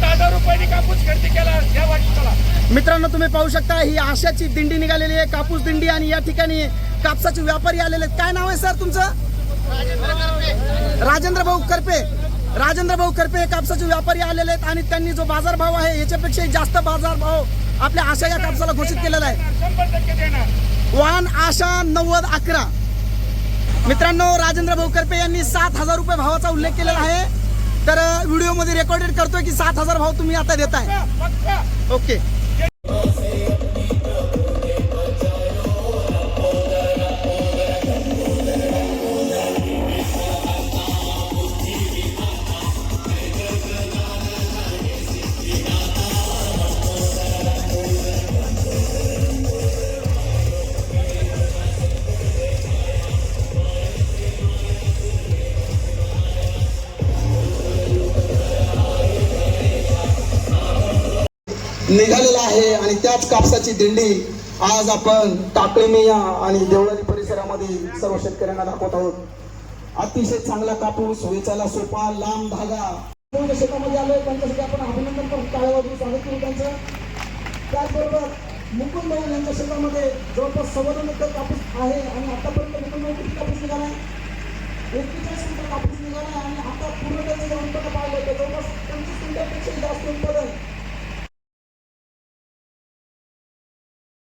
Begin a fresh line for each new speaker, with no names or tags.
7,000 रुपयांनी कापूस खरेदी केला या वाटपाला.
मित्रांनो, तुम्ही पाहू शकता ही आशाची दिंडी निघालेली आहे, कापूस दिंडी. आणि या ठिकाणी कापसाचे व्यापारी आलेले आहेत. काय नाव आहे सर तुमचं? राजेंद्र भाऊ करपे. राजेंद्र भाऊ करपे हे कापसाचे व्यापारी आलेले आहेत आणि त्यांनी जो बाजारभाव आहे याच्यापेक्षा जास्त बाजारभाव आपल्या आशा या कापसाला घोषित केलेला आहे.
100% देणार.
वाहन आशा 9011. मित्रांनो, राजेंद्र भाऊ करपे यांनी 7,000 रुपये भावाचा उल्लेख केलेला आहे. तर व्हिडिओमध्ये रेकॉर्डेड करतोय की 7,000 भाव तुम्ही आता देताय.
पक्का.
ओके. निघालेला आहे आणि त्याच कापसाची दिंडी आज आपण टाकळीमिया आणि देवळाली परिसरामध्ये सर्व शेतकऱ्यांना दाखवत आहोत. अतिशय चांगला कापूस, वेचायला सोपा, लांब धागा. शेतामध्ये आलोय त्यांच्यासाठी आपण अभिनंदन करतो, टाळ्या वाजवून स्वागत करू त्यांचं. त्याचबरोबर मुकुंद भाऊ यांच्या शेतामध्ये जवळपास 2.25 एकर कापूस आहे आणि आतापर्यंत मुकुंद भाऊ किती कापूस निघालाय? 41 क्विंटल कापूस निघालाय आणि आता पूर्ण त्यांचं जे उत्पन्न पाहिलं तर जवळपास 25 क्विंटलपेक्षा जास्त उत्पादन